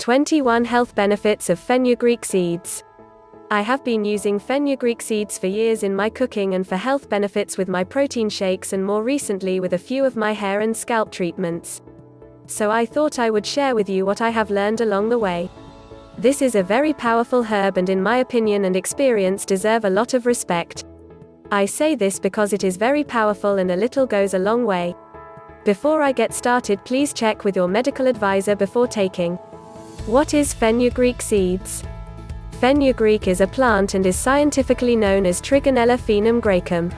21 Health Benefits of Fenugreek Seeds. I have been using fenugreek seeds for years in my cooking and for health benefits with my protein shakes and more recently with a few of my hair and scalp treatments. So I thought I would share with you what I have learned along the way. This is a very powerful herb and in my opinion and experience deserve a lot of respect. I say this because it is very powerful and a little goes a long way. Before I get started, please check with your medical advisor before taking. What is fenugreek seeds? Fenugreek is a plant and is scientifically known as Trigonella fenugreecum.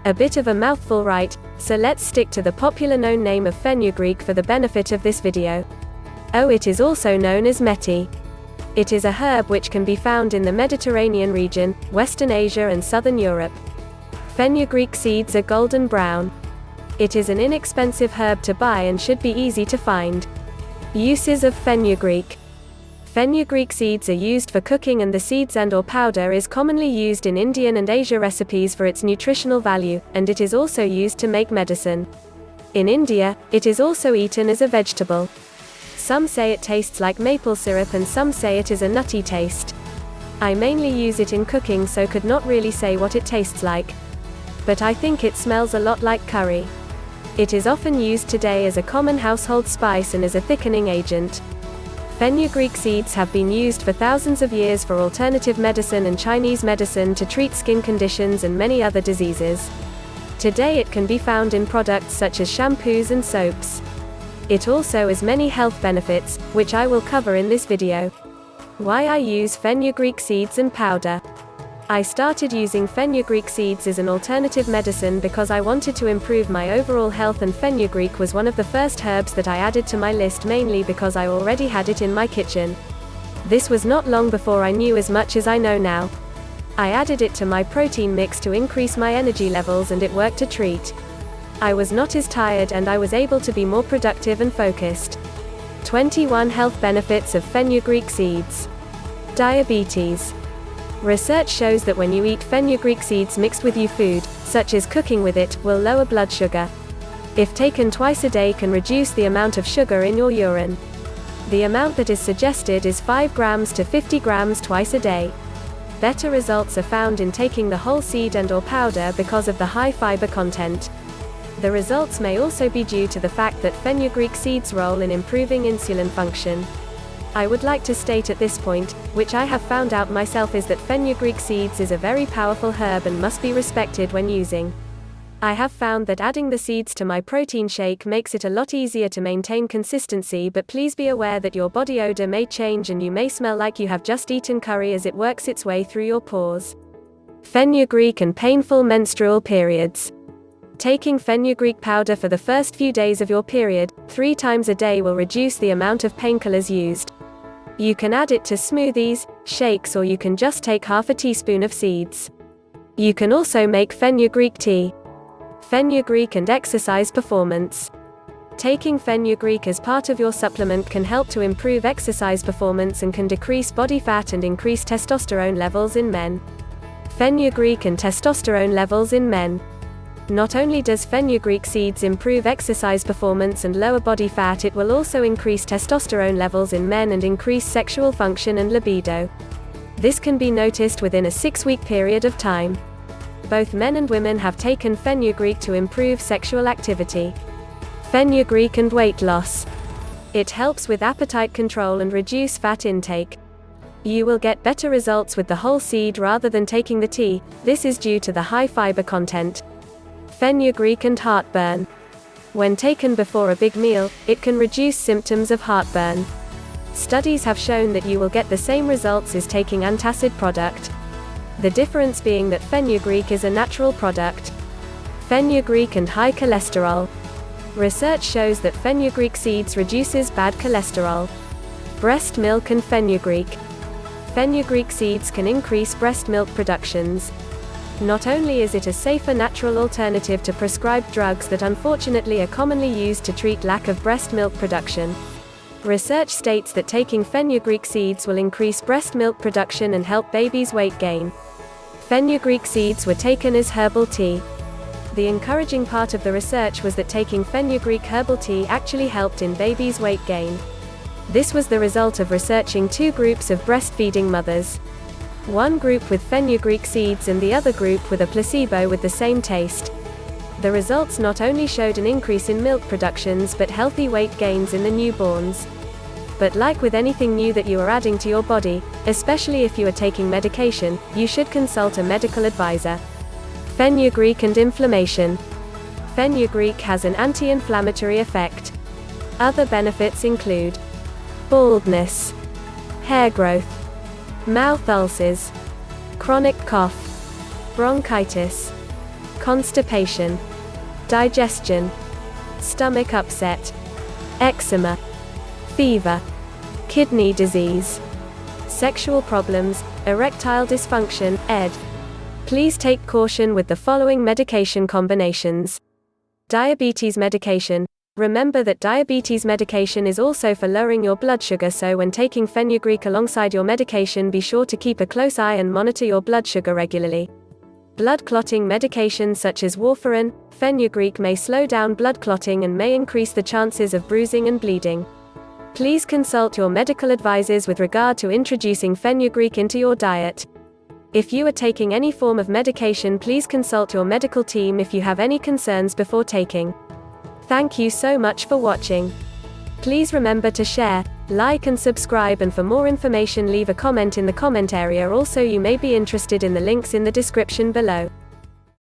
A bit of a mouthful, right? So let's stick to the popular known name of fenugreek for the benefit of this video. Oh, it is also known as meti. It is a herb which can be found in the Mediterranean region, Western Asia and Southern Europe. Fenugreek seeds are golden brown. It is an inexpensive herb to buy and should be easy to find. Uses of fenugreek. Fenugreek seeds are used for cooking and the seeds and/or powder is commonly used in Indian and Asia recipes for its nutritional value, and it is also used to make medicine. In India, it is also eaten as a vegetable. Some say it tastes like maple syrup and some say it is a nutty taste. I mainly use it in cooking so could not really say what it tastes like. But I think it smells a lot like curry. It is often used today as a common household spice and as a thickening agent. Fenugreek seeds have been used for thousands of years for alternative medicine and Chinese medicine to treat skin conditions and many other diseases. Today it can be found in products such as shampoos and soaps. It also has many health benefits, which I will cover in this video. Why I use fenugreek seeds and powder. I started using fenugreek seeds as an alternative medicine because I wanted to improve my overall health, and fenugreek was one of the first herbs that I added to my list, mainly because I already had it in my kitchen. This was not long before I knew as much as I know now. I added it to my protein mix to increase my energy levels and it worked a treat. I was not as tired and I was able to be more productive and focused. 21 Health Benefits of Fenugreek Seeds. Diabetes. Research shows that when you eat fenugreek seeds mixed with your food, such as cooking with it, will lower blood sugar. If taken twice a day can reduce the amount of sugar in your urine. The amount that is suggested is 5 grams to 50 grams twice a day. Better results are found in taking the whole seed and/or powder because of the high fiber content. The results may also be due to the fact that fenugreek seeds' role in improving insulin function. I would like to state at this point, which I have found out myself, is that fenugreek seeds is a very powerful herb and must be respected when using. I have found that adding the seeds to my protein shake makes it a lot easier to maintain consistency, but please be aware that your body odor may change and you may smell like you have just eaten curry as it works its way through your pores. Fenugreek and painful menstrual periods. Taking fenugreek powder for the first few days of your period, 3 times a day, will reduce the amount of painkillers used. You can add it to smoothies, shakes, or you can just take half a teaspoon of seeds. You can also make fenugreek tea. Fenugreek and exercise performance. Taking fenugreek as part of your supplement can help to improve exercise performance and can decrease body fat and increase testosterone levels in men. Fenugreek and testosterone levels in men. Not only does fenugreek seeds improve exercise performance and lower body fat, it will also increase testosterone levels in men and increase sexual function and libido. This can be noticed within a 6-week period of time. Both men and women have taken fenugreek to improve sexual activity. Fenugreek and weight loss. It helps with appetite control and reduce fat intake. You will get better results with the whole seed rather than taking the tea. This is due to the high fiber content. Fenugreek and heartburn. When taken before a big meal, it can reduce symptoms of heartburn. Studies have shown that you will get the same results as taking antacid product. The difference being that fenugreek is a natural product. Fenugreek and high cholesterol. Research shows that fenugreek seeds reduces bad cholesterol. Breast milk and fenugreek. Fenugreek seeds can increase breast milk productions. Not only is it a safer natural alternative to prescribed drugs that unfortunately are commonly used to treat lack of breast milk production. Research states that taking fenugreek seeds will increase breast milk production and help babies' weight gain. Fenugreek seeds were taken as herbal tea. The encouraging part of the research was that taking fenugreek herbal tea actually helped in babies' weight gain. This was the result of researching two groups of breastfeeding mothers. One group with fenugreek seeds and the other group with a placebo with the same taste. The results not only showed an increase in milk productions but healthy weight gains in the newborns. But like with anything new that you are adding to your body, especially if you are taking medication, you should consult a medical advisor. Fenugreek and inflammation. Fenugreek has an anti-inflammatory effect. Other benefits include baldness, hair growth, mouth ulcers, chronic cough, bronchitis, constipation, digestion, stomach upset, eczema, fever, kidney disease, sexual problems, erectile dysfunction, ed. Please take caution with the following medication combinations. Diabetes medication. Remember that diabetes medication is also for lowering your blood sugar, so when taking fenugreek alongside your medication, be sure to keep a close eye and monitor your blood sugar regularly. Blood clotting medications such as warfarin, fenugreek may slow down blood clotting and may increase the chances of bruising and bleeding. Please consult your medical advisors with regard to introducing fenugreek into your diet. If you are taking any form of medication, please consult your medical team if you have any concerns before taking. Thank you so much for watching. Please remember to share, like and subscribe, and for more information leave a comment in the comment area. Also, you may be interested in the links in the description below.